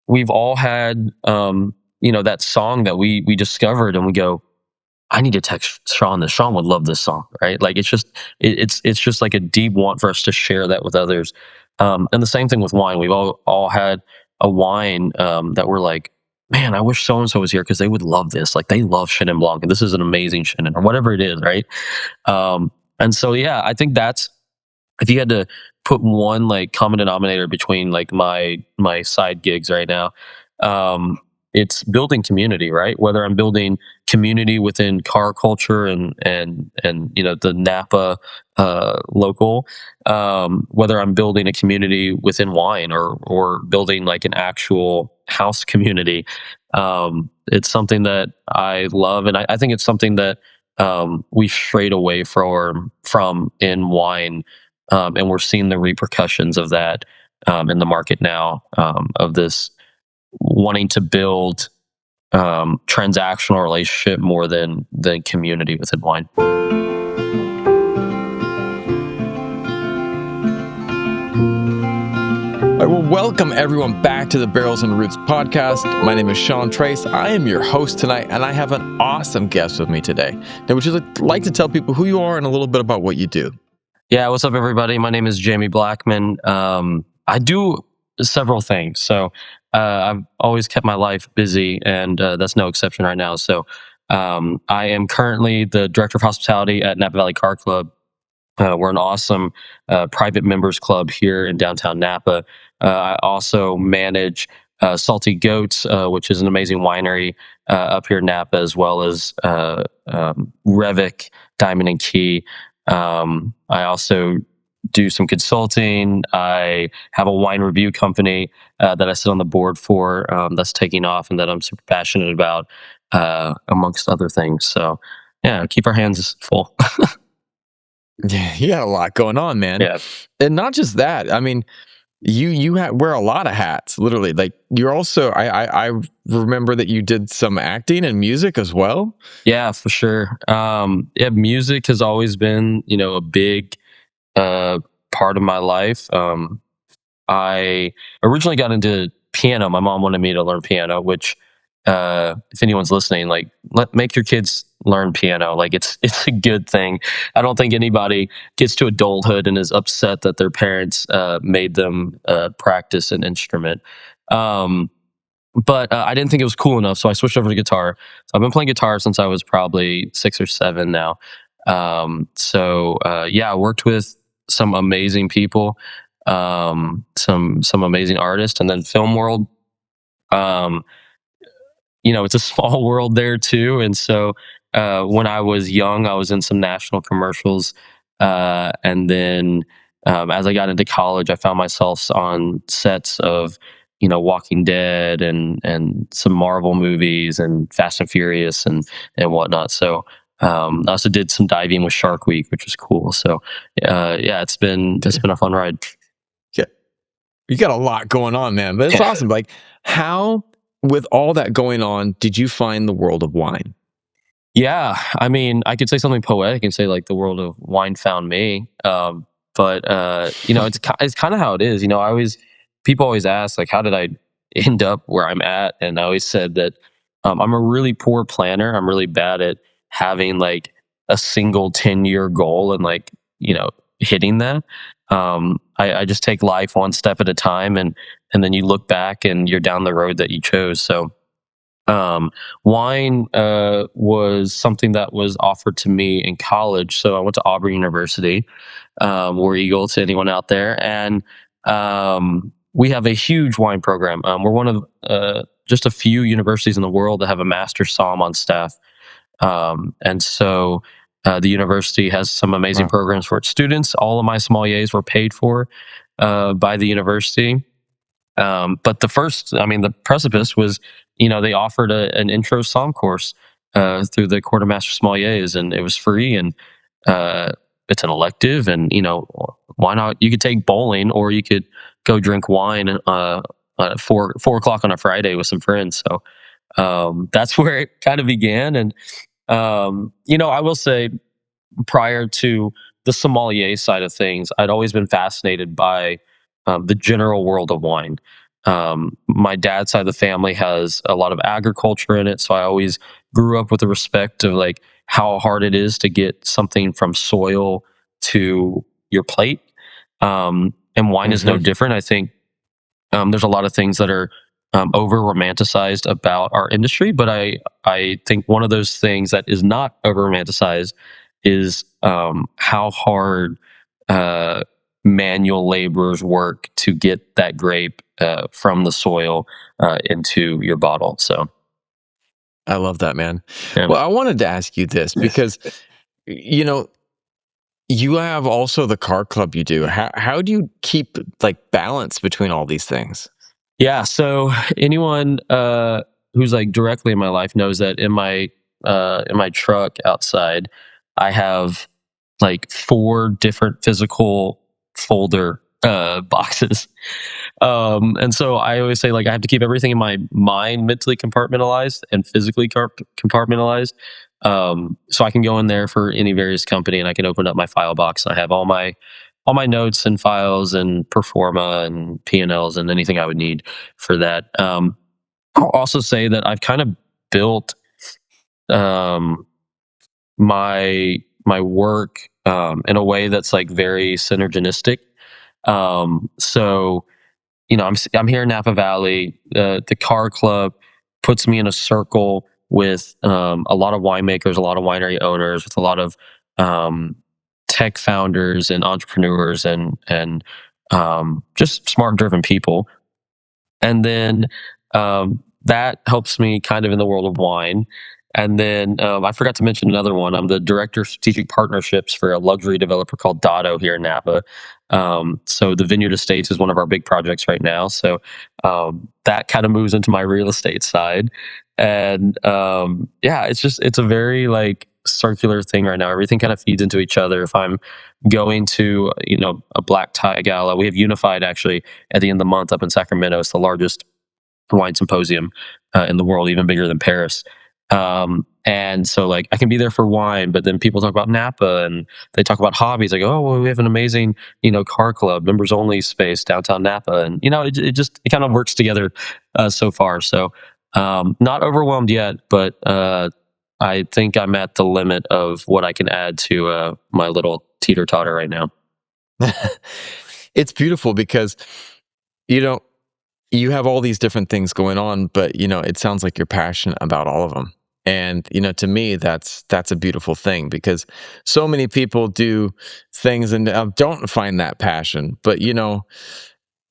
we've all had, that song that we discovered, and we go, I need to text Sean this. Sean would love this song, right? Like it's just like a deep want for us to share that with others. And the same thing with wine. We've all had a wine that we're like, man, I wish so and so was here because they would love this. Like they love Chenin Blanc, and this is an amazing Chenin or whatever it is, right? And so yeah, I think that's if you had to put one like common denominator between like my side gigs right now, um, it's building community, right? Whether I'm building community within car culture and the Napa local, whether I'm building a community within wine or building like an actual house community, it's something that I love, and I think it's something that we strayed away from in wine, and we're seeing the repercussions of that in the market now, of this wanting to build transactional relationship more than community within wine. All right, well, welcome everyone back to the Barrels and Roots podcast. My name is Sean Trace. I am your host tonight, and I have an awesome guest with me today. Now, would you like to tell people who you are and a little bit about what you do? Yeah, what's up, everybody? My name is Jame Blackmon. I do several things. So I've always kept my life busy, and that's no exception right now. So I am currently the director of hospitality at Napa Valley Car Club. We're an awesome private members club here in downtown Napa. I also manage Salty Goats, which is an amazing winery up here in Napa, as well as Revic, Diamond and Key. I also do some consulting. I have a wine review company that I sit on the board for, that's taking off and that I'm super passionate about, amongst other things. So, yeah, keep our hands full. Yeah, you got a lot going on, man. Yeah. And not just that. I mean, you wear a lot of hats, literally. Like you're also, I remember that you did some acting and music as well. Yeah, for sure. Yeah, music has always been, a big part of my life. I originally got into piano. My mom wanted me to learn piano, which, if anyone's listening, like make your kids learn piano. Like it's a good thing. I don't think anybody gets to adulthood and is upset that their parents made them practice an instrument. But I didn't think it was cool enough, so I switched over to guitar. So I've been playing guitar since I was probably 6 or 7 now. Yeah, I worked with some amazing people, some amazing artists, and then film world. Um, it's a small world there too, and so when I was young, I was in some national commercials, and then as I got into college, I found myself on sets of Walking Dead and some Marvel movies and Fast and Furious and whatnot. So I also did some diving with Shark Week, which was cool. So yeah, it's been a fun ride. Yeah, you got a lot going on, man. But it's awesome. Like, how, with all that going on, did you find the world of wine? Yeah, I mean, I could say something poetic and say like the world of wine found me. But it's kind of how it is. People always ask like, how did I end up where I'm at? And I always said that I'm a really poor planner. I'm really bad at having like a single 10-year goal and like hitting that. I just take life one step at a time, and then you look back and you're down the road that you chose. So wine was something that was offered to me in college. So I went to Auburn University. War Eagle to anyone out there, and we have a huge wine program. We're one of just a few universities in the world that have a master somm on staff, and so the university has some amazing programs for its students. All of my sommeliers were paid for by the university. But the precipice was, they offered an intro somm course through the quartermaster sommeliers, and it was free, and it's an elective, and why not? You could take bowling, or you could go drink wine at 4 o'clock on a Friday with some friends. So that's where it kind of began. And I will say, prior to the sommelier side of things, I'd always been fascinated by the general world of wine. My dad's side of the family has a lot of agriculture in it, so I always grew up with the respect of like how hard it is to get something from soil to your plate. And wine is no Hmm. different. I think there's a lot of things that are over romanticized about our industry, but I think one of those things that is not over romanticized is how hard uh, manual laborers work to get that grape from the soil into your bottle. So I love that, man. yeah, Well, I wanted to ask you this because, you know, you have also the car club you do. How do you keep like balance between all these things? yeah. So anyone who's like directly in my life knows that in my truck outside, I have like 4 different physical folder boxes. And so I always say like I have to keep everything in my mind mentally compartmentalized and physically compartmentalized. So I can go in there for any various company and I can open up my file box. I have all my notes and files and performa and P&Ls and anything I would need for that. I'll also say that I've kind of built um, my work in a way that's like very synergistic. So you know, I'm here in Napa Valley. The car club puts me in a circle with a lot of winemakers, a lot of winery owners, with a lot of um, tech founders and entrepreneurs, and just smart, driven people. And then that helps me kind of in the world of wine. And then I forgot to mention another one. I'm the director of strategic partnerships for a luxury developer called Dotto here in Napa. So the Vineyard Estates is one of our big projects right now. So that kind of moves into my real estate side. And yeah, it's a very like circular thing right now. Everything kind of feeds into each other. If I'm going to, you know, a black tie gala, we have Unified actually at the end of the month up in Sacramento. It's the largest wine symposium in the world, even bigger than Paris. And so, like, I can be there for wine, but then people talk about Napa and they talk about hobbies. Like, oh, well, we have an amazing, you know, car club, members only space downtown Napa, and you know, it kind of works together so far. So, not overwhelmed yet, but I think I'm at the limit of what I can add to my little teeter totter right now. It's beautiful because, you know, you have all these different things going on, but it sounds like you're passionate about all of them. And to me, that's a beautiful thing because so many people do things and don't find that passion. But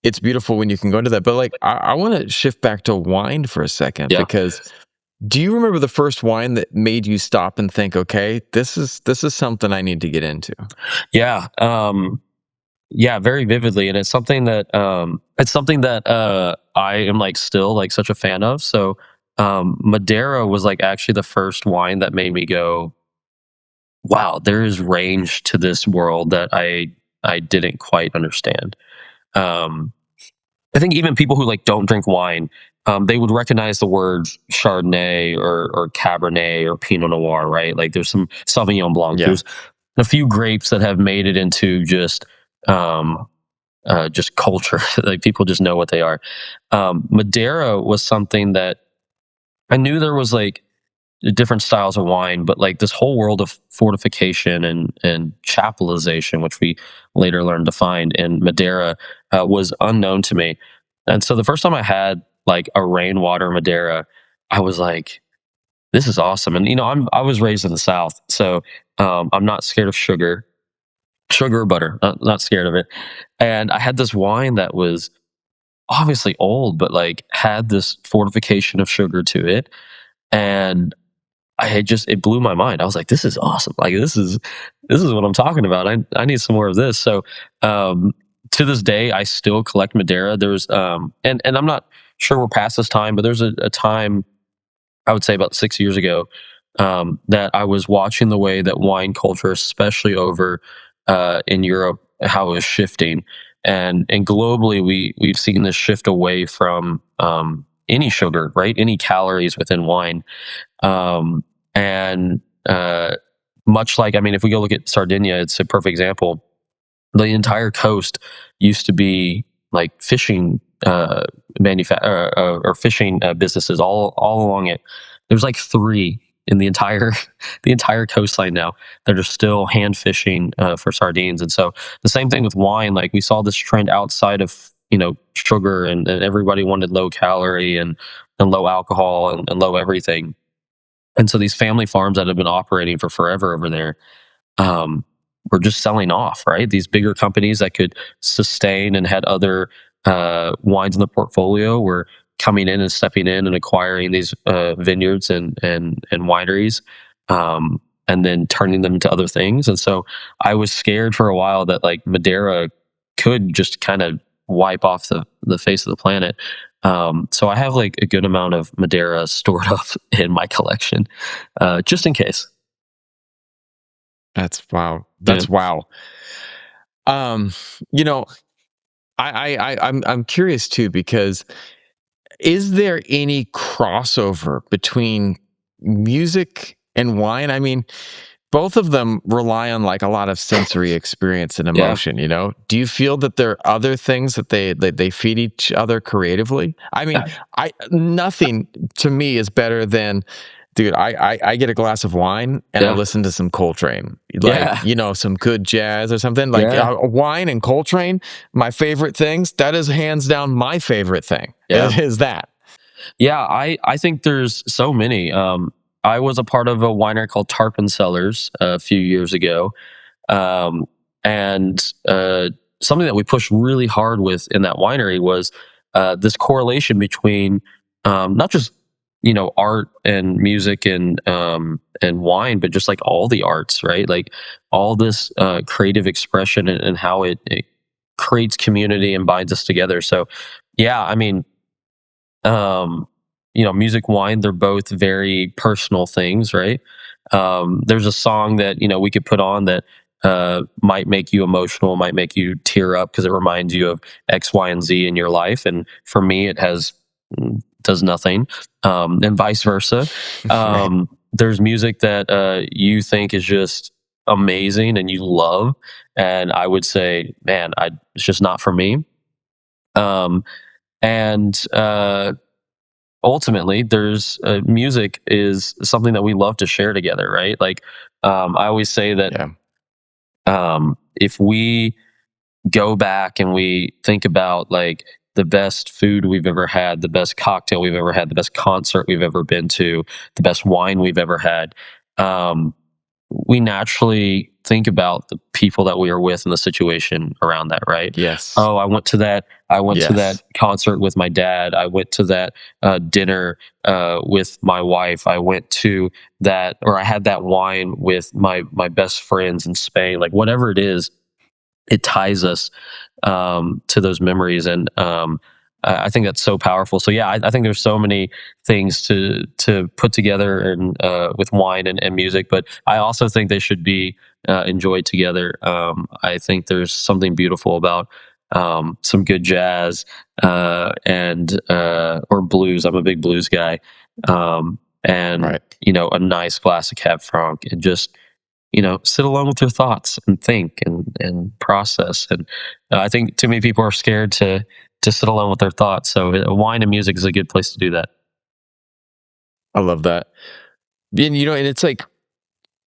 it's beautiful when you can go into that. But like, I want to shift back to wine for a second Yeah. because do you remember the first wine that made you stop and think, okay, this is something I need to get into? Yeah. Yeah, very vividly, and it's something that I am like still like such a fan of. So Madeira was like actually the first wine that made me go, wow, there is range to this world that I didn't quite understand. Um, I think even people who like don't drink wine, they would recognize the word Chardonnay or Cabernet or Pinot Noir, right? Like there's some Sauvignon Blanc. Yeah. There's a few grapes that have made it into um, just culture. Like people just know what they are. Madeira was something that I knew there was like different styles of wine, but like this whole world of fortification and chapelization, which we later learned to find in Madeira, was unknown to me. And so the first time I had like a rainwater Madeira, I was like, "This is awesome." And you know, I was raised in the South, so I'm not scared of sugar, sugar or butter. Not scared of it. And I had this wine that was obviously old, but like had this fortification of sugar to it. And I had just it blew my mind. I was like, this is awesome. Like this is what I'm talking about. I need some more of this. So um to this day I still collect Madeira. There's and I'm not sure we're past this time, but there's a time I would say about 6 years ago, that I was watching the way that wine culture, especially over in Europe, how it was shifting, and globally we've seen this shift away from any sugar, right? Any calories within wine, and much like I mean, if we go look at Sardinia, it's a perfect example. The entire coast used to be like fishing or fishing businesses all along it. There's like three in the entire the entire coastline now that are still hand fishing for sardines. And so the same thing with wine. Like we saw this trend outside of sugar, and everybody wanted low calorie and low alcohol and low everything. And so these family farms that have been operating for forever over there um, were just selling off, right? These bigger companies that could sustain and had other wines in the portfolio were coming in and stepping in and acquiring these vineyards and wineries, and then turning them into other things. And so I was scared for a while that like Madeira could just kind of wipe off the face of the planet. So I have like a good amount of Madeira stored up in my collection, just in case. That's wow. Yeah. That's wow. Um, you know, I'm curious too, because is there any crossover between music and wine? I mean, both of them rely on like a lot of sensory experience and Yeah. emotion, you know? Do you feel that there are other things that they feed each other creatively? I mean, Yeah. I nothing to me is better than, dude, I get a glass of wine and I Yeah. listen to some Coltrane, like, Yeah. some good jazz or something. Like Yeah. wine and Coltrane, my favorite things. That is hands down my favorite thing. Yeah. Is that? Yeah, I think there's so many. I was a part of a winery called Tarpon Cellars a few years ago, um, and something that we pushed really hard with in that winery was this correlation between not just art and music and wine, but just like all the arts, right? Like all this creative expression and how it creates community and binds us together. So, yeah, I mean, um, music, wine, they're both very personal things, right? There's a song that, we could put on that might make you emotional, might make you tear up because it reminds you of X, Y, and Z in your life. And for me, it does nothing, and vice versa. Right. There's music that you think is just amazing and you love. And I would say, man, it's just not for me. Um, and ultimately there's music is something that we love to share together, right? Like I always say that Yeah. if we go back and we think about like the best food we've ever had, the best cocktail we've ever had, the best concert we've ever been to, the best wine we've ever had, um, we naturally think about the people that we are with and the situation around that, right? Yes. Oh, I went to that Yes. concert with my dad. I went to that dinner with my wife. I went to that, or I had that wine with my best friends in Spain. Like whatever it is, it ties us to those memories, and I think that's so powerful. So yeah, I think there's so many things to put together and with wine and music, but I also think they should be enjoyed together. I think there's something beautiful about some good jazz and or blues. I'm a big blues guy, and Right. a nice glass of Cab Franc, and just sit alone with your thoughts and think and process. And I think too many people are scared to sit alone with their thoughts. So wine and music is a good place to do that. I love that. And and it's like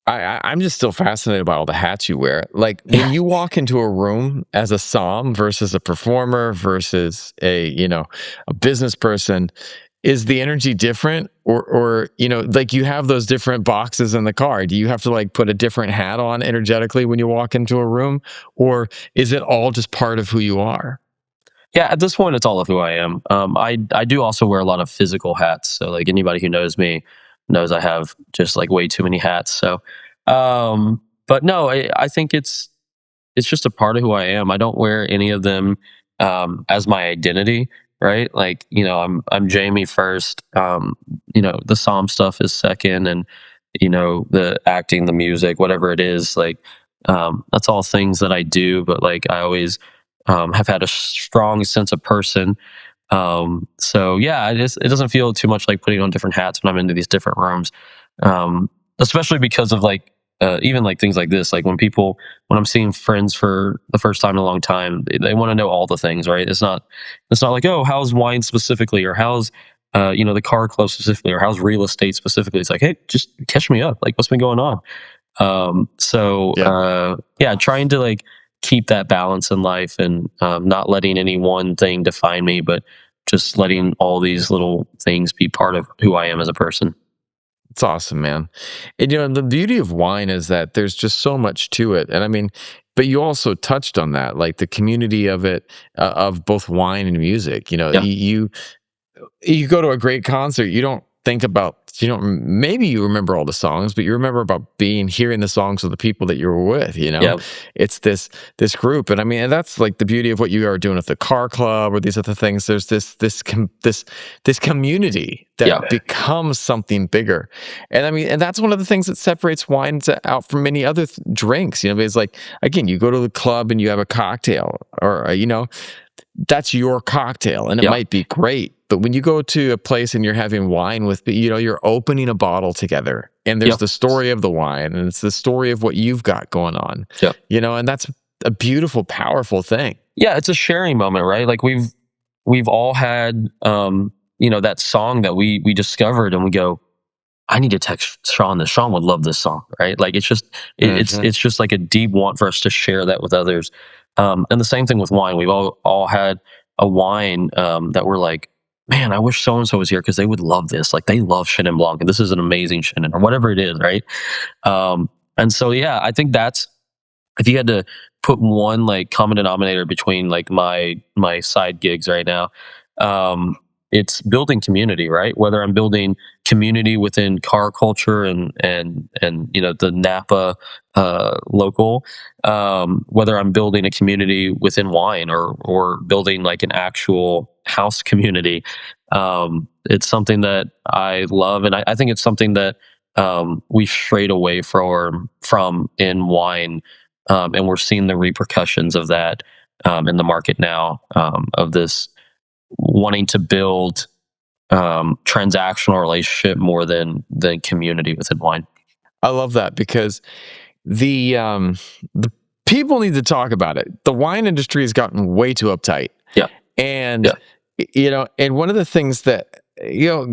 I'm just still fascinated by all the hats you wear. Like when Yeah. you walk into a room as a som versus a performer versus a business person, is the energy different? Or like you have those different boxes in the car. Do you have to like put a different hat on energetically when you walk into a room? Or is it all just part of who you are? Yeah, at this point, it's all of who I am. I do also wear a lot of physical hats. So like anybody who knows me knows I have just like way too many hats. So, but no, I think it's just a part of who I am. I don't wear any of them as my identity, right? Like, I'm Jamie first. The psalm stuff is second, and the acting, the music, whatever it is, like that's all things that I do. But like, I always have had a strong sense of person. So yeah, it doesn't feel too much like putting on different hats when I'm into these different rooms, especially because of like even like things like this, like when I'm seeing friends for the first time in a long time, they want to know all the things, right? It's not like, oh, how's wine specifically, or how's the car club specifically, or how's real estate specifically. It's like, hey, just catch me up, like what's been going on. Yeah. Yeah, trying to like keep that balance in life, and not letting any one thing define me, but just letting all these little things be part of who I am as a person. It's awesome, man. And the beauty of wine is that there's just so much to it. And I mean, but you also touched on that, like the community of it, of both wine and music. Yeah, You go to a great concert, you don't think about, maybe you remember all the songs, but you remember about hearing the songs of the people that you were with. yeah, It's this group. And I mean, and that's like the beauty of what you are doing with the car club or these other things. There's this community yeah, that becomes something bigger. And I mean, and that's one of the things that separates wines out from many other drinks. It's like, again, you go to the club and you have a cocktail, or that's your cocktail, and it yeah, might be great. But when you go to a place and you're having wine with, you're opening a bottle together, and there's yeah, the story of the wine, and it's the story of what you've got going on, yeah. and that's a beautiful, powerful thing. Yeah, it's a sharing moment, right? Like we've all had that song that we discovered, and we go, I need to text Sean this. Sean would love this song, right? Like Hmm. it's just like a deep want for us to share that with others. And the same thing with wine. We've all had a wine that we're like, man, I wish so and so was here because they would love this. Like they love Chenin Blanc, and this is an amazing Chenin, or whatever it is, right? And so yeah, I think that's, if you had to put one like common denominator between like my side gigs right now, um it's building community, right? Whether I'm building community within car culture and the Napa local, whether I'm building a community within wine, or building like an actual house community, it's something that I love, and I think it's something that we strayed away from in wine, and we're seeing the repercussions of that in the market now, of this wanting to build transactional relationship more than community within wine. I love that because the people need to talk about it. The wine industry has gotten way too uptight, Yeah, and yeah, and one of the things that,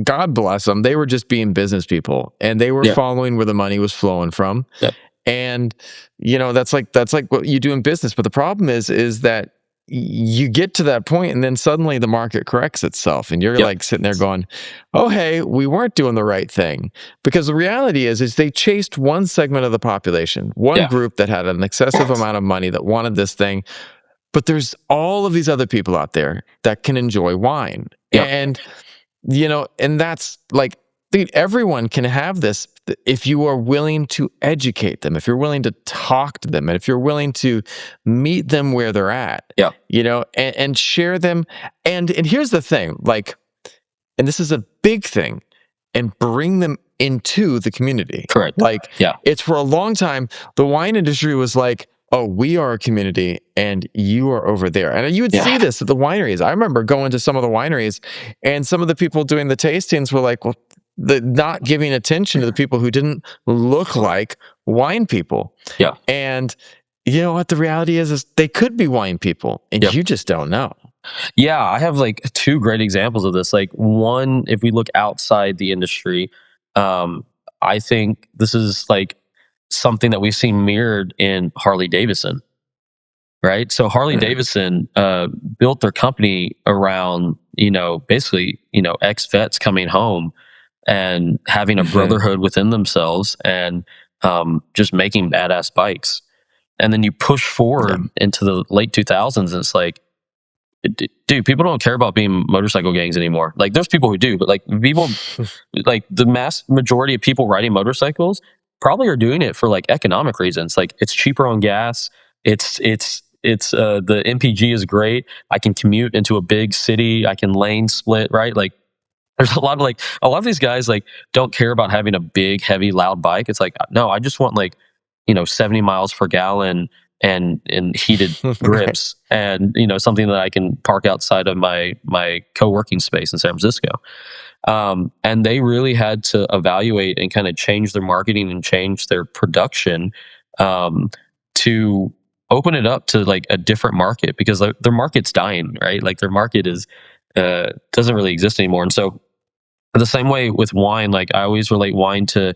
God bless them, they were just being business people, and they were yeah, following where the money was flowing from. yeah, And that's like what you do in business. But the problem is that you get to that point, and then suddenly the market corrects itself, and you're yeah, like sitting there going, "Oh, hey, we weren't doing the right thing." Because the reality is they chased one segment of the population, one yeah, group that had an excessive amount of money that wanted this thing. But there's all of these other people out there that can enjoy wine. yeah, And that's like, dude, everyone can have this if you are willing to educate them, if you're willing to talk to them, and if you're willing to meet them where they're at, yeah. and share them. And here's the thing, like, and this is a big thing, and bring them into the community. Correct. Like, Yeah, it's for a long time, the wine industry was like, oh, we are a community and you are over there. And you would see yeah, this at the wineries. I remember going to some of the wineries, and some of the people doing the tastings were like, well, not giving attention to the people who didn't look like wine people. yeah, And you know what the reality is they could be wine people, and yeah. you just don't know. Yeah, I have like two great examples of this. Like one, if we look outside the industry, I think this is like something that we've seen mirrored in Harley Davidson, right? So Harley Mhm. Davidson built their company around, basically, ex vets coming home and having a Mhm. brotherhood within themselves, and just making badass bikes. And then you push Yeah. forward into the late 2000s, and it's like, dude, people don't care about being motorcycle gangs anymore. Like, there's people who do, but like people, like the mass majority of people riding motorcycles probably are doing it for like economic reasons. Like, it's cheaper on gas. It's the MPG is great. I can commute into a big city. I can lane split, right? Like, there's a lot of these guys like don't care about having a big, heavy, loud bike. It's like, no, I just want like, 70 miles per gallon and heated Right. grips, and something that I can park outside of my co-working space in San Francisco. And they really had to evaluate and kind of change their marketing and change their production to open it up to like a different market, because their market's dying, right? Like their market is doesn't really exist anymore. And so the same way with wine, like I always relate wine to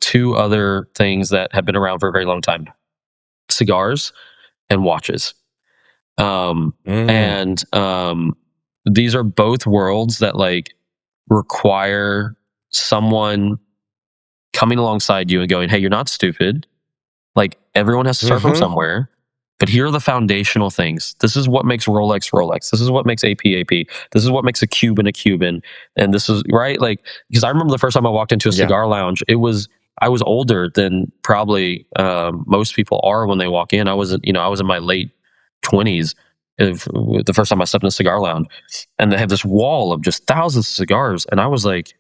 two other things that have been around for a very long time: cigars and watches. Um, Mm. and these are both worlds that like require someone coming alongside you and going, "Hey, you're not stupid. Like everyone has to start from Mm-hmm. somewhere, but here are the foundational things. This is what makes Rolex Rolex. This is what makes AP AP. This is what makes a Cuban a Cuban. And this is right." Like, because I remember the first time I walked into a Yeah. cigar lounge, I was older than probably most people are when they walk in. I was in my late 20s if the first time I stepped in a cigar lounge, and they have this wall of just thousands of cigars, and I was like,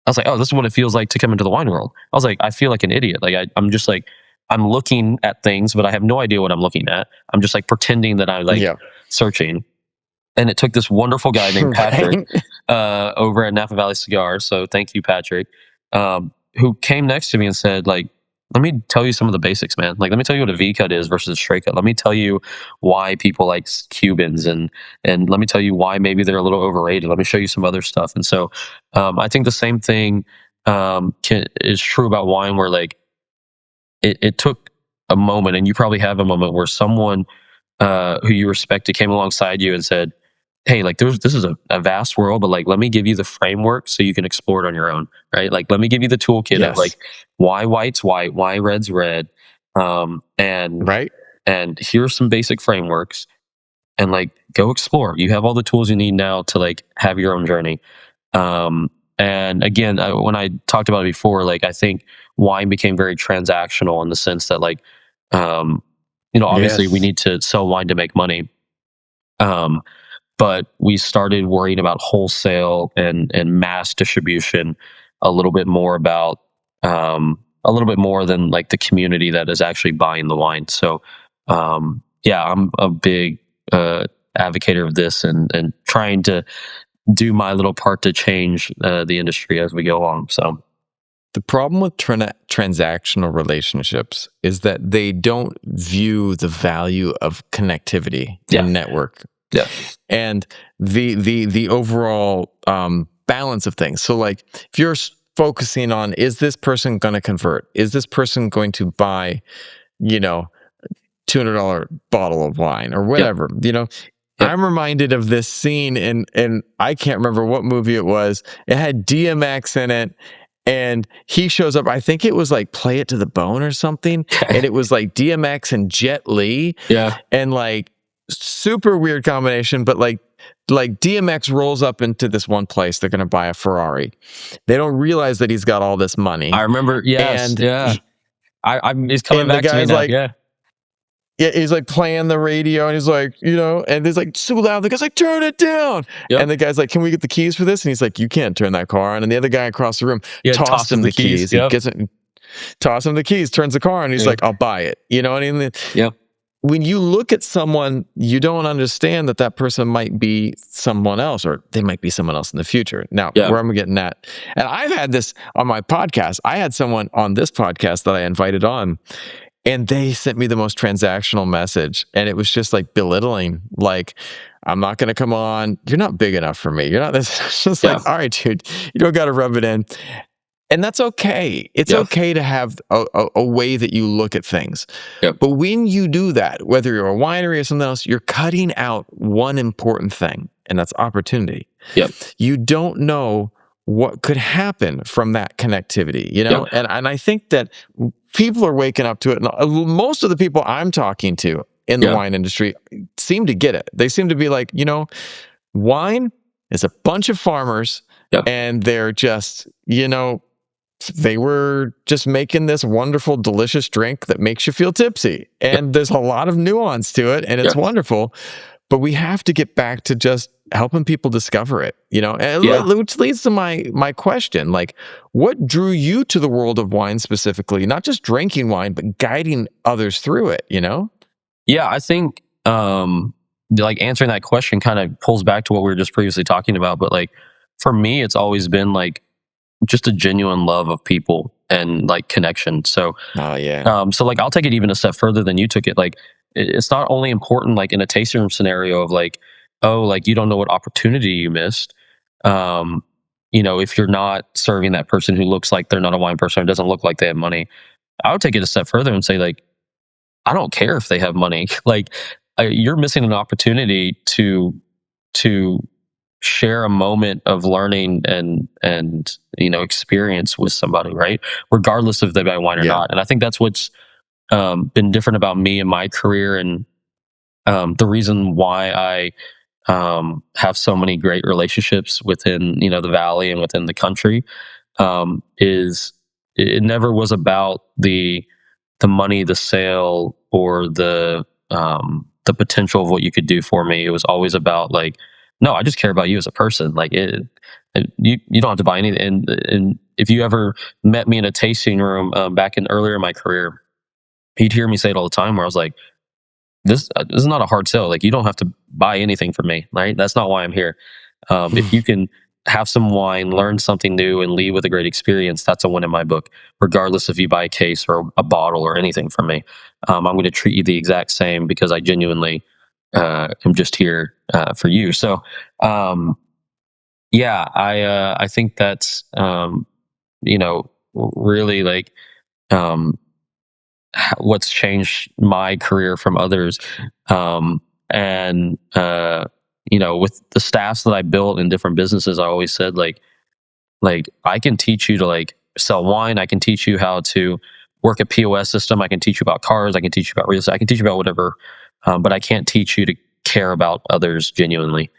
"Oh, this is what it feels like to come into the wine world." I was like, I feel like an idiot. Like I'm just like, I'm looking at things, but I have no idea what I'm looking at. I'm just like pretending that I'm like Yeah. searching. And it took this wonderful guy named Patrick Right. over at Napa Valley Cigar. So thank you, Patrick, who came next to me and said, like, "Let me tell you some of the basics, man. Like, let me tell you what a V cut is versus a straight cut. Let me tell you why people like Cubans, and let me tell you why maybe they're a little overrated. Let me show you some other stuff." And so, I think the same thing is true about wine, where like it took a moment, and you probably have a moment where someone who you respected came alongside you and said, "Hey, like this is a vast world, but like let me give you the framework so you can explore it on your own, right? Like let me give you the toolkit of like Yes. why white's white, why red's red, um, and Right. and here's some basic frameworks, and like go explore. You have all the tools you need now to like have your own journey." And again, when I talked about it before, like I think wine became very transactional in the sense that like, um, obviously we Yes. need to sell wine to make money. Um, but we started worrying about wholesale and mass distribution a little bit more about a little bit more than like the community that is actually buying the wine. So yeah, I'm a big advocate of this, and trying to do my little part to change the industry as we go along. So The problem with transactional relationships is that they don't view the value of connectivity yeah, and network yeah, and the overall balance of things. So, like, if you're focusing on, is this person going to convert? Is this person going to buy, you know, $200 bottle of wine or yep, whatever? yep. I'm reminded of this scene in I can't remember what movie it was. It had DMX in it, and he shows up. I think it was like Play It to the Bone or something, and it was like DMX and Jet Li, Yeah, and like super weird combination, but like DMX rolls up into this one place. They're going to buy a Ferrari. They don't realize that he's got all this I money, remember. Yes, and yeah. I'm. It's coming and the back to me guy's now. like, Yeah, yeah, he's like playing the radio, and he's like, and he's like so loud. The guy's like, turn it down. yep. And the guy's like, can we get the keys for this? And he's like, you can't turn that car on. And the other guy across the room Yeah, tossed tosses him the the keys. keys. He Yep, gets it, toss him the keys, turns the car on. And he's yeah, like, I'll buy it. You know what I mean? yep, When you look at someone, you don't understand that that person might be someone else, or they might be someone else in the future. Now, yeah, where I'm getting at, and I've had this on my podcast. I had someone on this podcast that I invited on, and they sent me the most transactional message. And it was just like belittling, like, I'm not going to come on. You're not big enough for me. You're not this. It's just yeah, like, all right, dude, you don't got to rub it in. And that's okay. It's yeah, okay to have a way that you look at things. yep, But when you do that, whether you're a winery or something else, you're cutting out one important thing, and that's opportunity. yep, You don't know what could happen from that connectivity, yep, And I think that people are waking up to it. And most of the people I'm talking to in the yeah, wine industry seem to get it. They seem to be like, wine is a bunch of farmers, yep, and they're just, they were just making this wonderful, delicious drink that makes you feel tipsy. yep, And there's a lot of nuance to it, and it's yep, wonderful. But we have to get back to just helping people discover it, and yeah. which leads to my question. Like, what drew you to the world of wine specifically? Not just drinking wine, but guiding others through it? Yeah, I think like answering that question kind of pulls back to what we were just previously talking about. But like for me, it's always been like just a genuine love of people and like connection. So Oh yeah. so like I'll take it even a step further than you took it. Like it's not only important like in a tasting room scenario of like, oh, like you don't know what opportunity you missed. Um, if you're not serving that person who looks like they're not a wine person or doesn't look like they have money, I would take it a step further and say like, I don't care if they have money. Like you're missing an opportunity to share a moment of learning and experience with somebody, right? Regardless if they buy wine or Yeah. not. And I think that's what's been different about me and my career, and the reason why I have so many great relationships within the valley and within the country, is it never was about the money, the sale, or the potential of what you could do for me. It was always about like, no, I just care about you as a person. Like you don't have to buy anything. And if you ever met me in a tasting room back in earlier in my career, he'd hear me say it all the time. Where I was like, this is not a hard sell. Like you don't have to buy anything from me, right? That's not why I'm here. If you can have some wine, learn something new, and leave with a great experience, that's a win in my book. Regardless if you buy a case or a bottle or anything from me, I'm going to treat you the exact same because I genuinely am just here for you. So, yeah, I think that's really like um, what's changed my career from others. And with the staffs that I built in different businesses, I always said like I can teach you to like sell wine. I can teach you how to work a POS system. I can teach you about cars. I can teach you about real estate. I can teach you about whatever, but I can't teach you to care about others genuinely.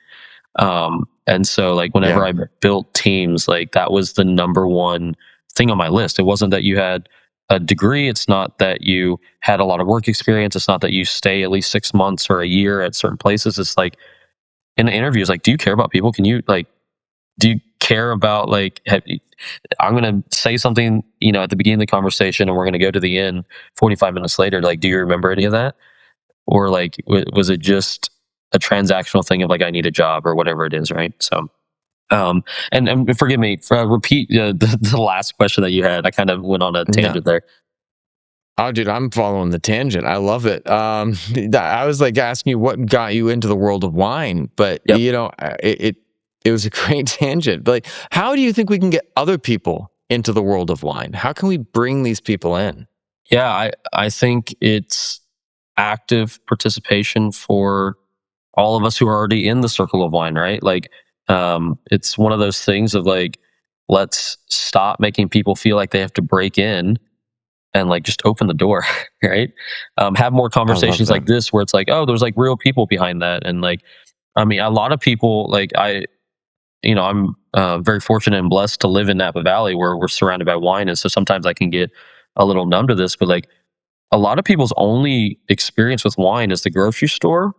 And so like whenever Yeah. I built teams, like that was the number one thing on my list. It wasn't that you had a degree. It's not that you had a lot of work experience. It's not that you stay at least 6 months or a year at certain places. It's like in the interviews, like, do you care about people? Can you like, do you care about like, I'm going to say something, at the beginning of the conversation and we're going to go to the end 45 minutes later. Like, do you remember any of that? Or like, was it just a transactional thing of like, I need a job or whatever it is. Right. So, and forgive me, repeat the last question that you had. I kind of went on a No. tangent there. Oh, dude, I'm following the tangent. I love it. I was like asking you what got you into the world of wine, but Yep. it was a great tangent. But like, how do you think we can get other people into the world of wine? How can we bring these people in? Yeah. I think it's active participation for all of us who are already in the circle of wine, right? Like, it's one of those things of like, let's stop making people feel like they have to break in and like just open the door, right? Have more I love conversations that. like this where it's like, oh, there's like real people behind that. And like, I mean, a lot of people like I'm very fortunate and blessed to live in Napa Valley where we're surrounded by wine. And so sometimes I can get a little numb to this, but like a lot of people's only experience with wine is the grocery store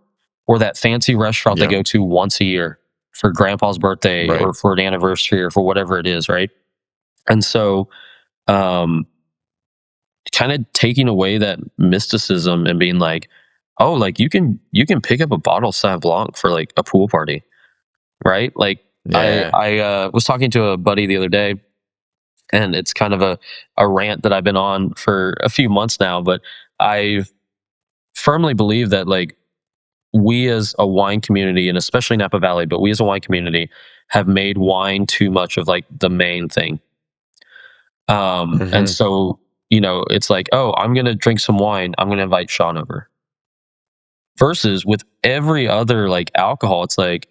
or that fancy restaurant they Yeah. go to once a year for grandpa's birthday Right. or for an anniversary or for whatever it is, right? And so, um, kind of taking away that mysticism and being like, oh, like you can pick up a bottle of Saint Blanc for like a pool party, right? Like Yeah. I was talking to a buddy the other day, and it's kind of a rant that I've been on for a few months now, but I firmly believe that like we as a wine community, and especially Napa Valley, but we as a wine community have made wine too much of like the main thing. And Hmm. so, it's like, oh, I'm going to drink some wine. I'm going to invite Sean over. Versus with every other like alcohol, it's like,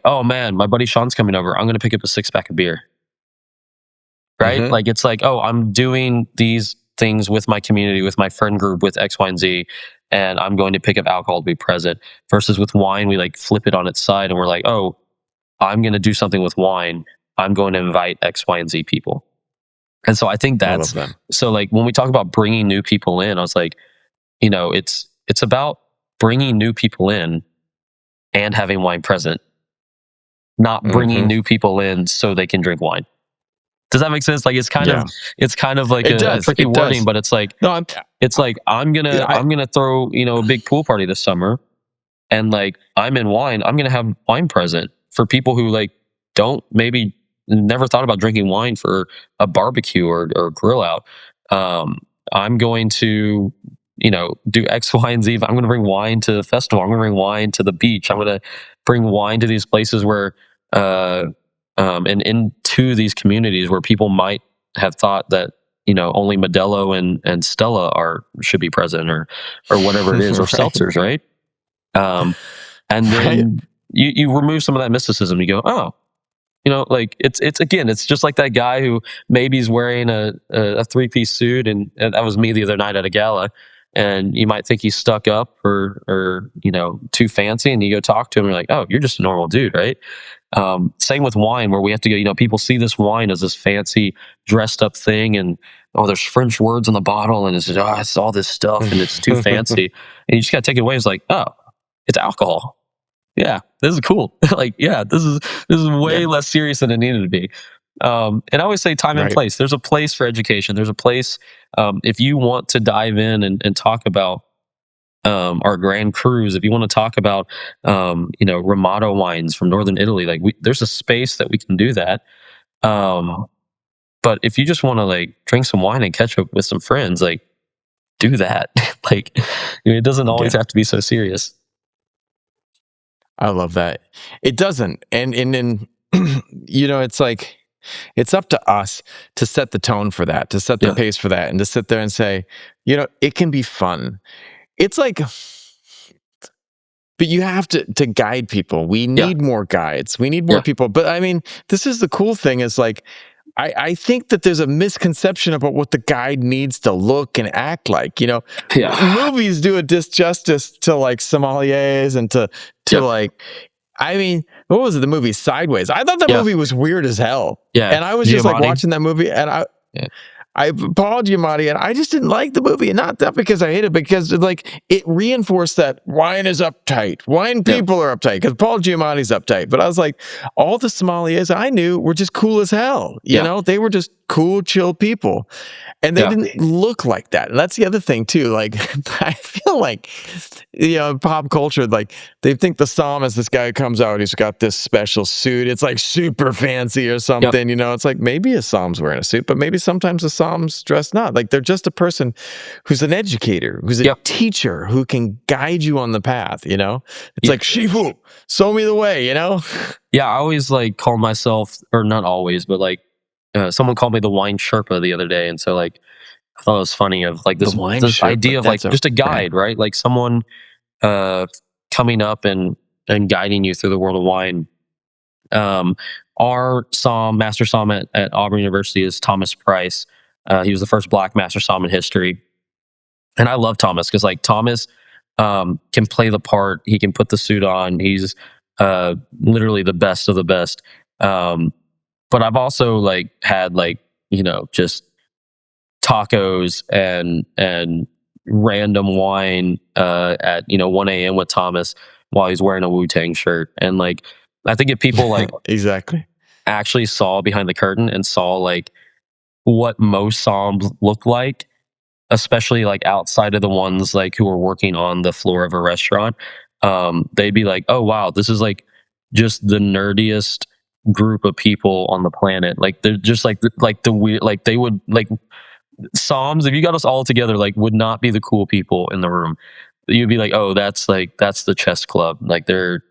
oh man, my buddy Sean's coming over. I'm going to pick up a 6 pack of beer. Right. Hmm. Like, it's like, oh, I'm doing these things with my community, with my friend group, with X, Y, and Z. And I'm going to pick up alcohol to be present. Versus with wine, we like flip it on its side and we're like, oh, I'm going to do something with wine. I'm going to invite X, Y, and Z people. And so I think I love that's that. so like when we talk about bringing new people in, I was like, it's about bringing new people in and having wine present, not bringing Hmm. new people in so they can drink wine. Does that make sense? Like Yeah. it's kind of like It a does. tricky It wording, does. but No, I'm. it's like I'm Yeah, gonna I'm gonna throw a big pool party this summer, and like I'm in wine, I'm gonna have wine present for people who like don't maybe never thought about drinking wine for a barbecue or grill out. Um, I'm going to, do X, Y, and Z. If I'm going to bring wine to the festival, I'm going to bring wine to the beach. I'm going to bring wine to these places where, and into these communities where people might have thought that only Modelo and Stella should be present, or whatever it is, or Right. seltzers, right? Um, and Right. then you remove some of that mysticism. You go, oh, like it's again, it's just like that guy who maybe is wearing a 3-piece suit, and that was me the other night at a gala. And you might think he's stuck up or too fancy, and you go talk to him, and you're like, oh, you're just a normal dude, right? Same with wine, where we have to go. People see this wine as this fancy, dressed up thing, and oh, there's French words on the bottle, and it's all this stuff, and it's too fancy, and you just got to take it away. It's like, oh, it's alcohol. Yeah, this is cool. Like, yeah, this is way Yeah. less serious than it needed to be. And I always say time and Right. place. There's a place for education. There's a place if you want to dive in and talk about our Grand Cruise. If you want to talk about Ramato wines from northern Italy, like there's a space that we can do that. Um, but if you just want to like drink some wine and catch up with some friends, like do that. Like it doesn't always Yeah. have to be so serious. I love that. It doesn't. And then it's like it's up to us to set the tone for that, to set the Yeah, pace for that, and to sit there and say, it can be fun. It's like, but you have to guide people. We yeah, need more guides. We need more yeah, people. But I mean, this is the cool thing is like, I think that there's a misconception about what the guide needs to look and act like. yeah. Movies do a disjustice to like sommeliers and to Yep. like, I mean, what was it? The movie Sideways. I thought that Yeah. movie was weird as hell. Yeah. And I was just like Giamatti. watching that movie, and Yeah. Paul Giamatti, and I just didn't like the movie. And not that because I hate it, because like it reinforced that wine is uptight. Wine Yeah. people are uptight because Paul Giamatti's uptight. But I was like, all the sommeliers I knew were just cool as hell. Yeah. They were just cool, chill people. And they Yeah. didn't look like that. And that's the other thing too. Like I feel like, in pop culture, like they think the Psalm is this guy who comes out, he's got this special suit. It's like super fancy or Yep. something. It's like maybe a Psalm's wearing a suit, but maybe sometimes a Psalm's dressed not. Like they're just a person who's an educator, who's a Yep. teacher, who can guide you on the path. It's Yeah. like Shifu, show me the way. Yeah. I always like call myself, or not always, but like someone called me the wine Sherpa the other day, and so like I thought it was funny of like The this wine this shirt, idea but of like that's a just a right. guide, right? Like someone uh coming up and guiding you through the world of wine. Um, our master somm at Auburn University is Thomas Price. He was the first Black master somm in history, and I love Thomas because like Thomas can play the part. He can put the suit on. He's literally the best of the best. Um, but I've also like had like just tacos and random wine at 1 a.m. with Thomas while he's wearing a Wu-Tang shirt. And like I think if people like Exactly. actually saw behind the curtain and saw like what most psalms look like, especially like outside of the ones like who are working on the floor of a restaurant, they'd be like, oh wow, this is like just the nerdiest group of people on the planet. Like they're just like the weird, like they would like Psalms, if you got us all together, like would not be the cool people in the room. You'd be like, oh, that's the chess club. Like they're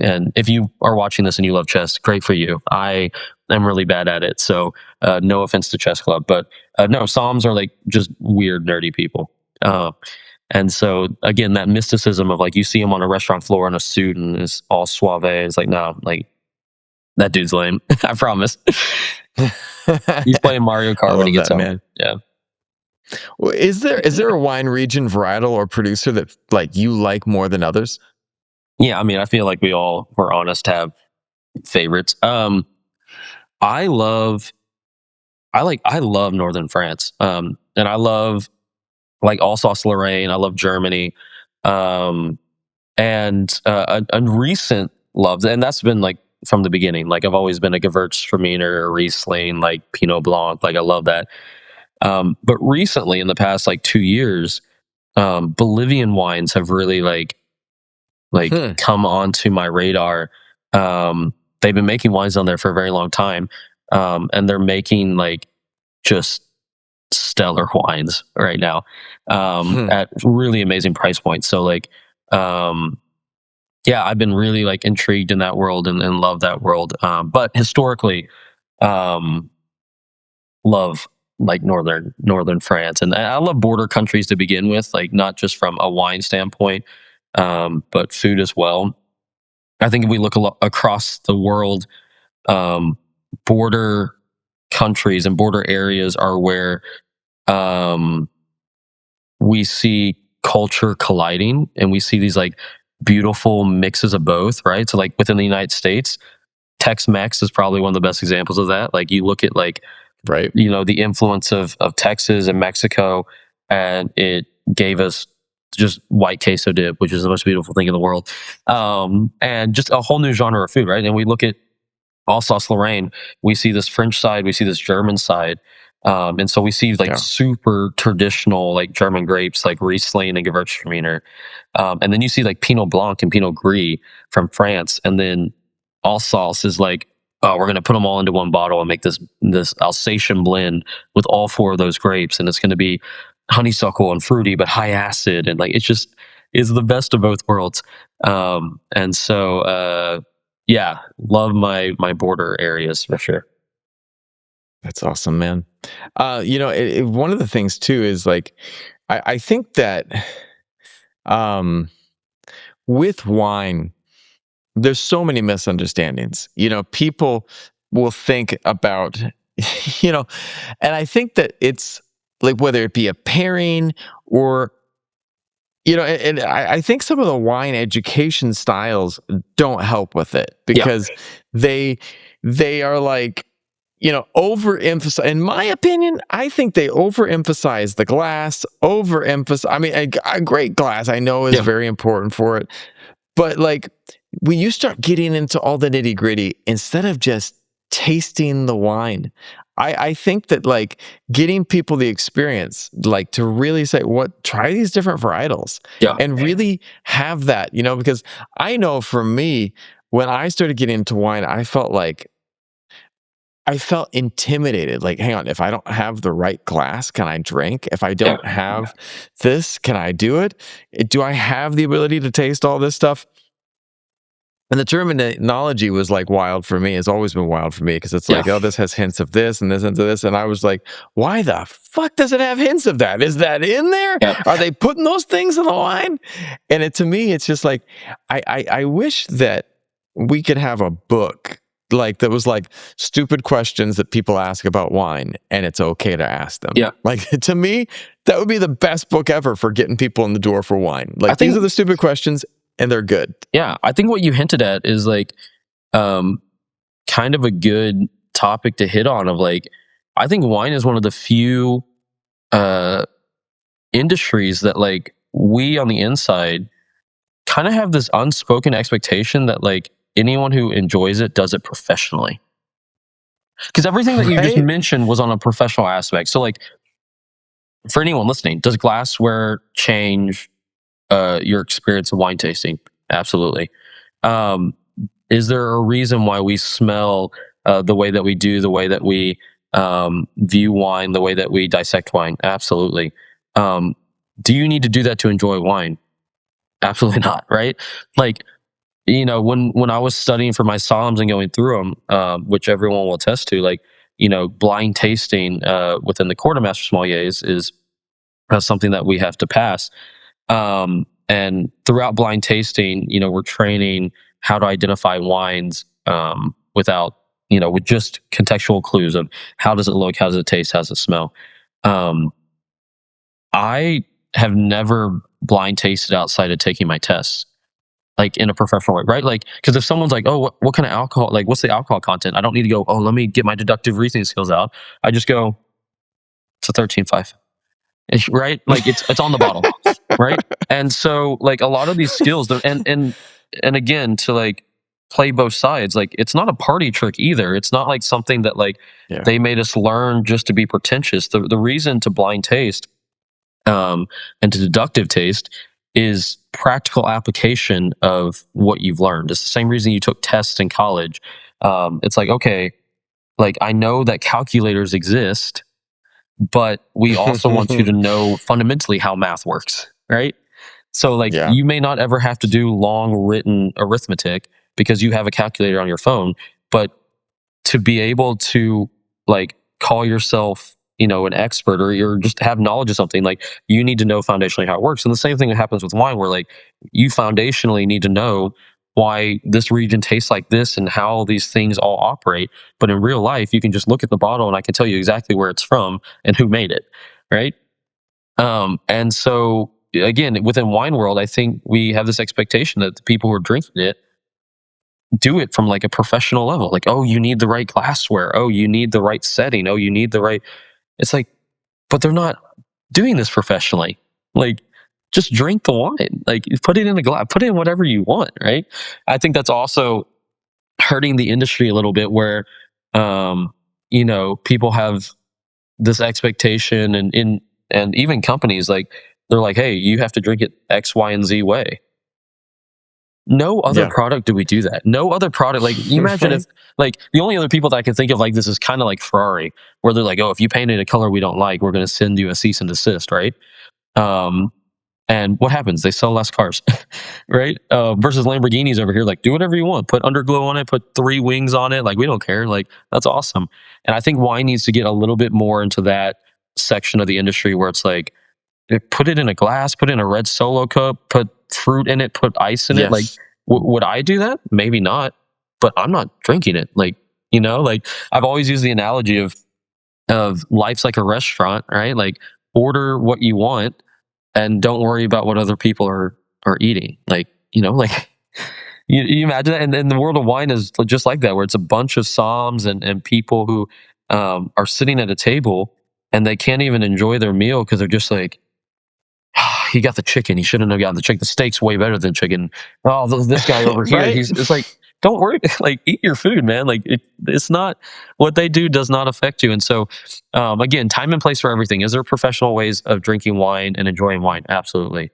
and if you are watching this and you love chess, great for you. I am really bad at it, so no offense to chess club, but no, Psalms are like just weird nerdy people. And so again, that mysticism of like you see him on a restaurant floor in a suit and is all suave. It's like no, like that dude's lame. I promise. He's playing Mario I Kart when he love gets that, home. man. Yeah. Well, is there a wine region, varietal, or producer that like you like more than others? Yeah, I mean, I feel like we all, we're honest, have favorites. I love, I love Northern France. And I love like Alsace Lorraine. I love Germany. Um, and a recent love, and that's been like from the beginning. Like I've always been a Gewürztraminer, a Riesling, like Pinot Blanc. Like I love that. But recently, in the past like 2 years, Bolivian wines have really like Hmm. come onto my radar. they've been making wines down there for a very long time, and they're making like just stellar wines right now, Hmm. at really amazing price points. So like, yeah, I've been really like intrigued in that world and love that world. But historically, um, love like northern France, and I love border countries to begin with, like not just from a wine standpoint, but food as well. I think if we look across the world, um, border countries and border areas are where, um, we see culture colliding, and we see these like beautiful mixes of both, right? So like within the United States, Tex-Mex is probably one of the best examples of that. Like you look at like, Right. the influence of Texas and Mexico, and it gave us just white queso dip, which is the most beautiful thing in the world, and just a whole new genre of food, right? And we look at Alsace-Lorraine, we see this French side, we see this German side, and so we see like Yeah. super traditional like German grapes like Riesling and Gewürztraminer, and then you see like Pinot Blanc and Pinot Gris from France, and then Alsace is like, oh, we're gonna put them all into one bottle and make this Alsatian blend with all four of those grapes, and it's gonna be honeysuckle and fruity but high acid, and like it just is the best of both worlds. And so yeah, love my border areas for sure. That's awesome, man. One of the things too is like, I think that um, with wine, there's so many misunderstandings. People will think about, you know, and I think that it's like whether it be a pairing or and I think some of the wine education styles don't help with it Yeah, because they they are like, overemphasize. In my opinion, I think they overemphasize the glass, overemphasize. I mean, a great glass I know is yeah, very important for it, but like when you start getting into all the nitty gritty, instead of just tasting the wine, I think that like getting people the experience, like to really say, what, try these different varietals yeah, and really have that, because I know for me, when I started getting into wine, I felt intimidated. Like, hang on, if I don't have the right glass, can I drink? If I yeah, don't have this, can I do it? Do I have the ability to taste all this stuff? And the terminology was like wild for me. It's always been wild for me because it's yeah, like, oh, this has hints of this and this and this. And I was like, why the fuck does it have hints of that? Is that in there? yeah, Are they putting those things in the wine? And to me, it's just like, I wish that we could have a book like that was like stupid questions that people ask about wine and it's okay to ask them. yeah. Like to me, that would be the best book ever for getting people in the door for wine. I Like these are think the stupid questions and they're good. yeah, I think what you hinted at is like, um, kind of a good topic to hit on. Of like, I think wine is one of the few uh industries that like we on the inside kind of have this unspoken expectation that like anyone who enjoys it does it professionally. Because everything that you just Right? mentioned was on a professional aspect. So like for anyone listening, does glassware change your experience of wine tasting? Absolutely. Um, is there a reason why we smell the way that we do, the way that we view wine, the way that we dissect wine? Absolutely. Um, do you need to do that to enjoy wine? Absolutely not. Right? Like, when I was studying for my psalms and going through them, which everyone will attest to, like, blind tasting within the quartermaster sommeliers is something that we have to pass. And throughout blind tasting, we're training how to identify wines, without, with just contextual clues of how does it look, how does it taste, how does it smell. Um, I have never blind tasted outside of taking my tests, like in a professional way, right? Like, because if someone's like, oh, what kind of alcohol, like, what's the alcohol content? I don't need to go, oh, let me get my deductive reasoning skills out. I just go, it's a 13.5. Right? Like it's on the bottle, right? And so like a lot of these skills, and again, to like play both sides, like it's not a party trick either. It's not like something that like Yeah. they made us learn just to be pretentious. The reason to blind taste, and to deductive taste, is practical application of what you've learned. It's the same reason you took tests in college. It's like, okay, like I know that calculators exist, but we also want you to know fundamentally how math works, right? So like Yeah. you may not ever have to do long written arithmetic because you have a calculator on your phone, but to be able to like call yourself, an expert or just have knowledge of something, like you need to know foundationally how it works. And the same thing that happens with wine, where like you foundationally need to know why this region tastes like this and how these things all operate. But in real life, you can just look at the bottle and I can tell you exactly where it's from and who made it, right? And so again, within wine world, I think we have this expectation that the people who are drinking it do it from like a professional level. Like, oh, you need the right glassware. Oh, you need the right setting. Oh, you need the right. It's like, but they're not doing this professionally. Like, just drink the wine. Like, put it in a glass. Put in whatever you want. Right. I think that's also hurting the industry a little bit, where, people have this expectation, and even companies, like they're like, hey, you have to drink it X, Y, and Z way. No other Yeah. product do we do that. No other product. Like, you imagine if, Right. like, the only other people that I can think of like this is kind of like Ferrari, where they're like, oh, if you painted a color we don't like, we're going to send you a cease and desist, right? Um, and what happens? They sell less cars, right? Versus Lamborghinis over here, like, do whatever you want. Put underglow on it, put 3 wings on it. Like, we don't care. Like, that's awesome. And I think wine needs to get a little bit more into that section of the industry where it's like, put it in a glass, put it in a red Solo cup, put fruit in it, put ice in it. Like, Yes. would I do that? Maybe not, but I'm not drinking it. Like, like I've always used the analogy of life's like a restaurant, right? Like, order what you want and don't worry about what other people are eating. Like, like you imagine that, and then the world of wine is just like that, where it's a bunch of somms and people who are sitting at a table and they can't even enjoy their meal because they're just like, he got the chicken. He shouldn't have gotten the chicken. The steak's way better than chicken. Oh, this guy over here, Right. it's like, don't worry, like eat your food, man. Like it's not, what they do does not affect you. And so, again, time and place for everything. Is there professional ways of drinking wine and enjoying wine? Absolutely.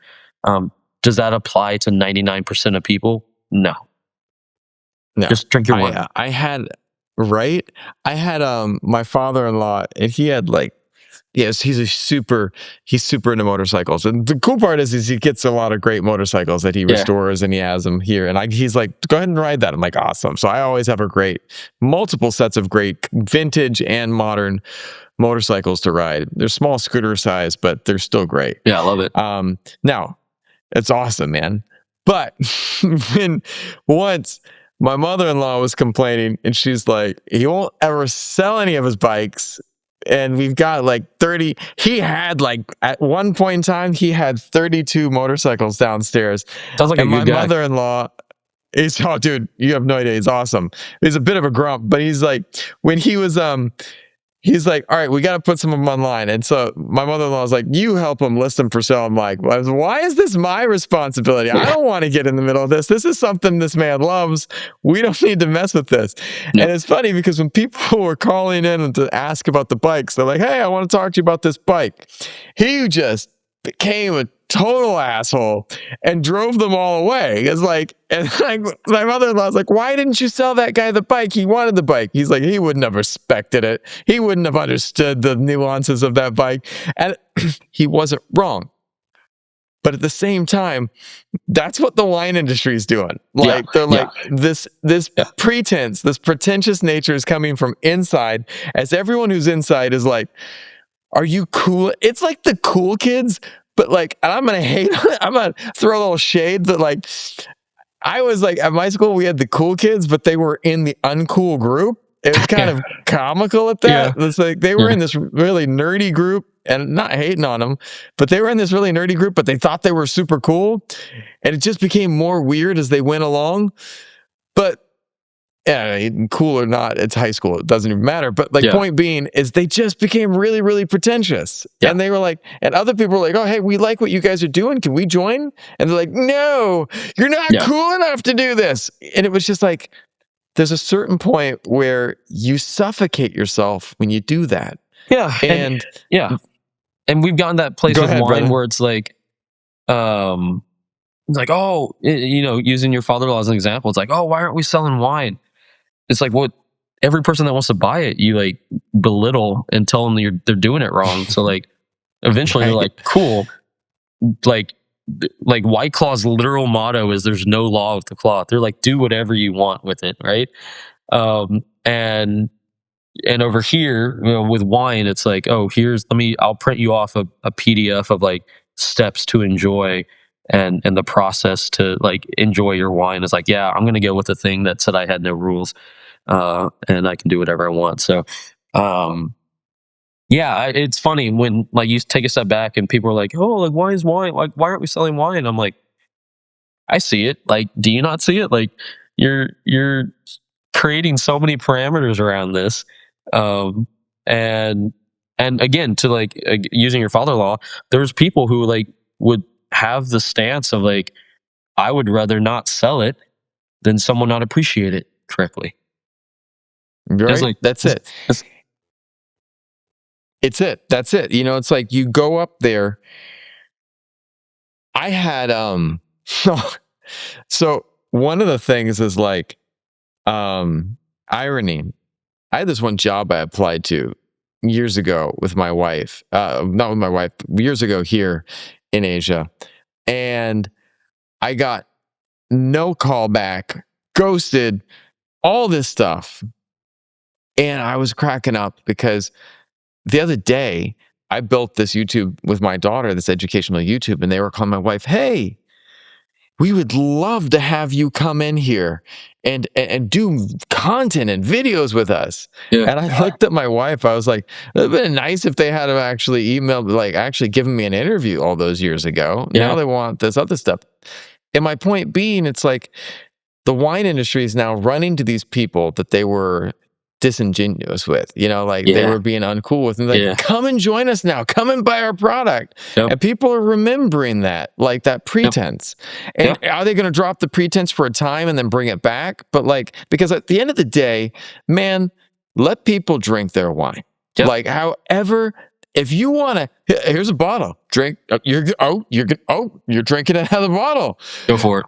Does that apply to 99% of people? No. No. Just drink your wine. I had right. I had my father-in-law, and he had like, yes, he's super into motorcycles. And the cool part is he gets a lot of great motorcycles that he Yeah. restores, and he has them here. And he's like, go ahead and ride that. I'm like, awesome. So I always have multiple sets of great vintage and modern motorcycles to ride. They're small scooter size, but they're still great. Yeah, I love it. Now it's awesome, man. But when once my mother-in-law was complaining, and she's like, he won't ever sell any of his bikes. And we've got like 30. He had like, at one point in time, he had 32 motorcycles downstairs. Sounds like a And my good guy. mother-in-law is, oh, dude, you have no idea. He's awesome. He's a bit of a grump, but he's like, when he was, he's like, all right, we got to put some of them online. And so my mother-in-law was like, you help him list them for sale. I'm like, why is this my responsibility? I don't want to get in the middle of this. This is something this man loves. We don't need to mess with this. Yep. And it's funny because when people were calling in to ask about the bikes, they're like, hey, I want to talk to you about this bike. He just became a total asshole and drove them all away. It's like, and like my mother-in-law was like, why didn't you sell that guy the bike? He wanted the bike. He's like, he wouldn't have respected it. He wouldn't have understood the nuances of that bike. And he wasn't wrong. But at the same time, that's what the wine industry is doing. Like, they're like, this pretense, this pretentious nature is coming from inside, as everyone who's inside is like, are you cool? It's like the cool kids, but like, and I'm going to hate on it. I'm going to throw a little shade that like, I was like, at my school, we had the cool kids, but they were in the uncool group. It was kind of comical at that. It's like, they were in this really nerdy group, and not hating on them, but they were in this really nerdy group, but they thought they were super cool. And it just became more weird as they went along. But yeah, cool or not, it's high school. It doesn't even matter. But like, point being is they just became really, really pretentious. And they were like, and other people were like, oh, hey, we like what you guys are doing. Can we join? And they're like, no, you're not cool enough to do this. And it was just like, there's a certain point where you suffocate yourself when you do that. Yeah. And and we've gotten that place with wine where it's like, it's like, oh, using your father-in-law as an example, it's like, oh, why aren't we selling wine? it's like what every person that wants to buy it, you like belittle and tell them they're doing it wrong. So like eventually they're Right. like, cool. Like White Claw's literal motto is there's no law with the cloth. They're like, do whatever you want with it, right? And over here, with wine, it's like, oh, I'll print you off a PDF of like steps to enjoy and the process to like enjoy your wine. It's like, yeah, I'm gonna go with the thing that said I had no rules, and I can do whatever I want. So, yeah, it's funny when like you take a step back and people are like, oh, like why is wine? Like why aren't we selling wine? I'm like, I see it. Like, do you not see it? Like, you're creating so many parameters around this, um, and again, to like using your father-in-law, there's people who like would have the stance of like, I would rather not sell it than someone not appreciate it correctly. It's Right. like That's it. it's- It's it. That's it. It's like you go up there. I had so one of the things is like irony. I had this one job I applied to years ago with my wife. Not with my wife, years ago here in Asia. And I got no call back, ghosted, all this stuff. And I was cracking up because the other day I built this YouTube with my daughter, this educational YouTube, and they were calling my wife, hey, we would love to have you come in here and do content and videos with us. yeah, And I looked at my wife. I was like, it would have been nice if they had actually emailed, like actually given me an interview all those years ago. yeah, Now they want this other stuff. And my point being, it's like the wine industry is now running to these people that they were disingenuous with, like they yeah, were being uncool with, and like, yeah, come and join us now, come and buy our product. yep, And people are remembering that, like that yep, pretense. And yep, are they going to drop the pretense for a time and then bring it back? But like, because at the end of the day, man, let people drink their wine. yep, Like, however, if you want to, here's a bottle, drink. You're drinking it out of the bottle. go for it.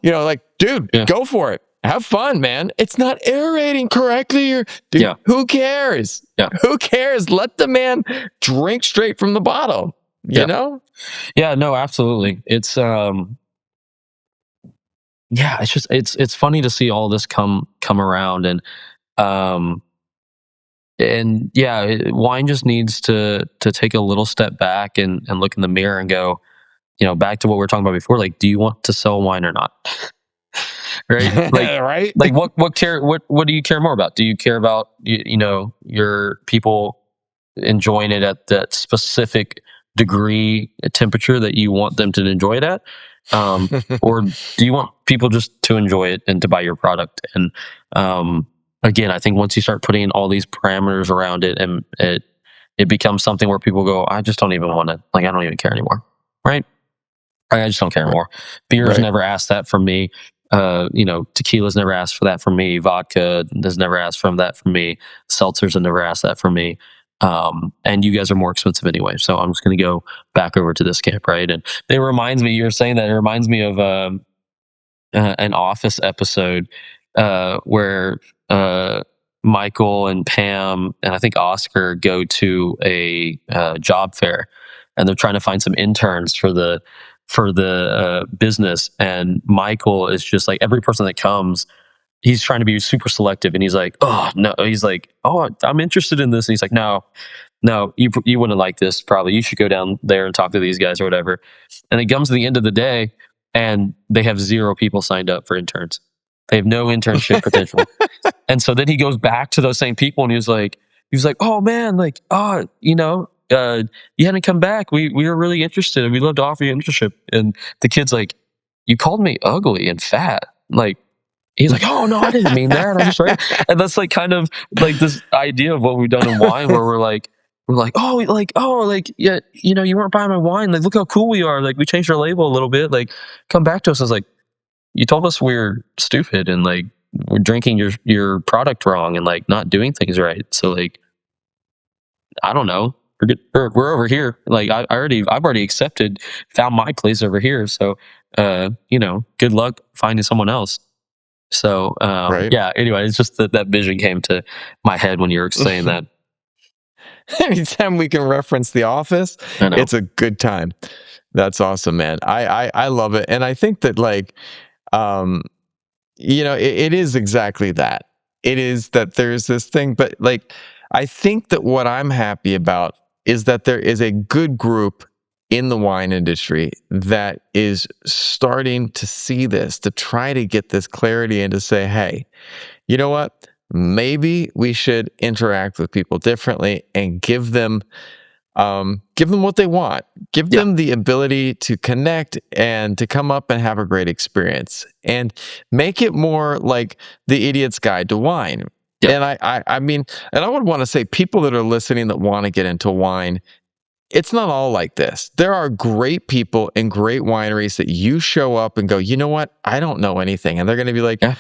Like, dude, Yeah, go for it. Have fun, man. It's not aerating correctly. Dude, yeah, who cares? yeah, Who cares? Let the man drink straight from the bottle. You yeah, know? yeah. No, absolutely. It's yeah, it's just it's funny to see all this come around, um yeah, wine just needs to take a little step back and look in the mirror and go, back to what we were talking about before, like, do you want to sell wine or not? Right? Right? Like what do you care more about? Do you care about your people enjoying it at that specific degree temperature that you want them to enjoy it at, or do you want people just to enjoy it and to buy your product? And again, I think once you start putting all these parameters around it, and it becomes something where people go, I just don't even want to, like, I don't even care anymore, right? I just don't care anymore. Beer's Right. never asked that from me. Tequila's never asked for that from me. Vodka has never asked for that from me. Seltzers have never asked that from me. And you guys are more expensive anyway, so I'm just going to go back over to this camp, right? And it reminds me, you're saying that, it reminds me of an Office episode where Michael and Pam and I think Oscar go to a job fair, and they're trying to find some interns for the business. And Michael is just like, every person that comes, he's trying to be super selective, and he's like, oh no, he's like, oh, I'm interested in this, and he's like, no, you wouldn't like this, probably, you should go down there and talk to these guys or whatever. And it comes to the end of the day, and they have 0 people signed up for interns. They have no internship potential. And so then he goes back to those same people, and he was like, oh man, like, you hadn't come back. We were really interested, and we'd love to offer you an internship. And the kid's like, you called me ugly and fat. Like, he's like, oh no, I didn't mean that. I just right. And that's like kind of like this idea of what we've done in wine, where we're like, yeah, you weren't buying my wine. Like, look how cool we are. Like, we changed our label a little bit. Like, come back to us. I was like, you told us we're stupid, and like, we're drinking your product wrong, and like, not doing things right. So like, I don't know. We're over here. Like, I've already accepted, found my place over here. So good luck finding someone else. So Right. yeah. Anyway, it's just that vision came to my head when you were saying that. Anytime we can reference The Office, I know. it's a good time. That's awesome, man. I love it, and I think that um, it is exactly that. It is that there's this thing, but I think that what I'm happy about is that there is a good group in the wine industry that is starting to see this, to try to get this clarity and to say, hey, you know what? Maybe we should interact with people differently and give them what they want. Give Yeah. them the ability to connect and to come up and have a great experience, and make it more like the Idiot's Guide to Wine. Yep. And I mean, and I would want to say, people that are listening that want to get into wine, it's not all like this. There are great people in great wineries that you show up and go, you know what? I don't know anything. And they're going to be like, Yeah.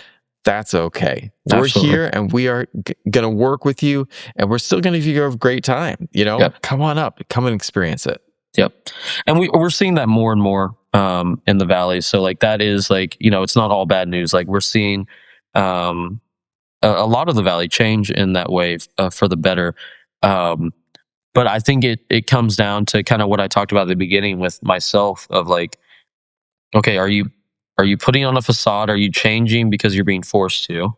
that's okay. We're Absolutely. here and we are going to work with you, and we're still going to give you a great time. Yep. Come on up, come and experience it. Yep. And we're seeing that more and more in the valley. So like that is like, it's not all bad news. Like we're seeing um a lot of the valley change in that way for the better. Um but I think it comes down to kind of what I talked about at the beginning with myself of like, okay, are you putting on a facade? Are you changing because you're being forced to?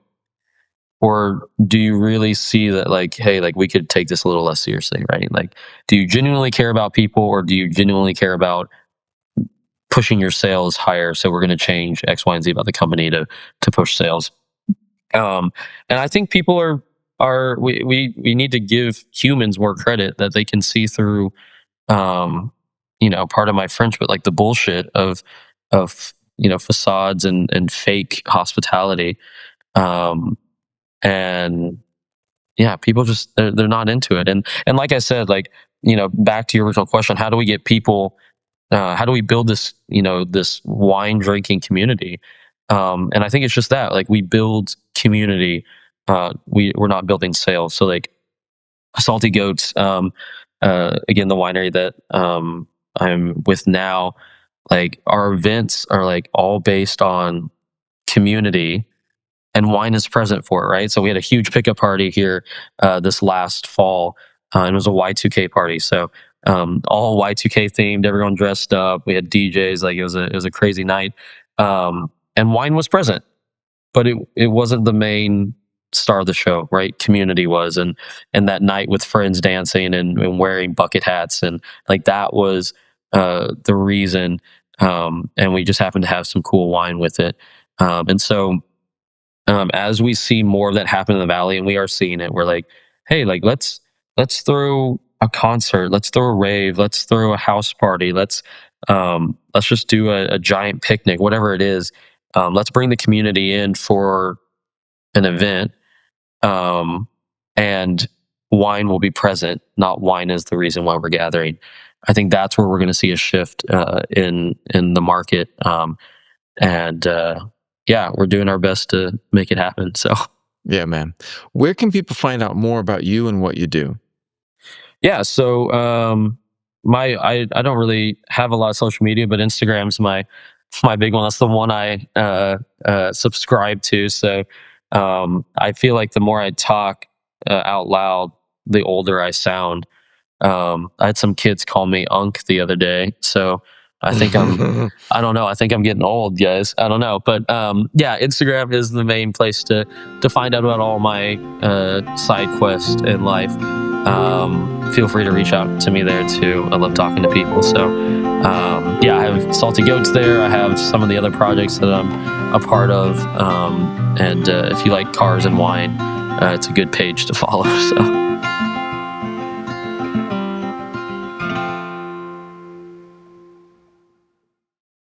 Or do you really see that like, hey, like we could take this a little less seriously, right? Like, do you genuinely care about people, or do you genuinely care about pushing your sales higher? So we're going to change X, Y, and Z about the company to push sales. Um, and I think people we need to give humans more credit that they can see through. Part of my French, but like the bullshit of facades and fake hospitality. Um, and yeah, people just they're not into it. And like I said, like, back to your original question, how do we get people? How do we build this wine drinking community? And I think it's just that, like, we build community. We're not building sales. So like Salty Goats, again, the winery that I'm with now, like our events are like all based on community, and wine is present for it, right? So we had a huge pickup party here this last fall, and it was a Y2K party. So all Y2K themed, everyone dressed up. We had DJs, like it was a crazy night, and wine was present, but it wasn't the main star of the show, right? Community was, and that night with friends dancing and wearing bucket hats, and like that was the reason. And we just happened to have some cool wine with it, and so as we see more of that happen in the valley, and we are seeing it, we're like, hey, like let's throw a concert, let's throw a rave, let's throw a house party, let's just do a giant picnic, whatever it is. Let's bring the community in for an event, and wine will be present. Not wine is the reason why we're gathering. I think that's where we're going to see a shift in the market. And yeah, we're doing our best to make it happen. So Yeah, man. Where can people find out more about you and what you do? yeah, so I don't really have a lot of social media, but Instagram's my big one. That's the one I subscribe to. So I feel like the more I talk out loud, the older I sound. I had some kids call me Unk the other day, so I think I don't know. I think I'm getting old, guys. I don't know, but yeah, Instagram is the main place to find out about all my side quests in life. Feel free to reach out to me there too. I love talking to people. So yeah, I have Salty Goats there. I have some of the other projects that I'm a part of, and if you like cars and wine, it's a good page to follow. So.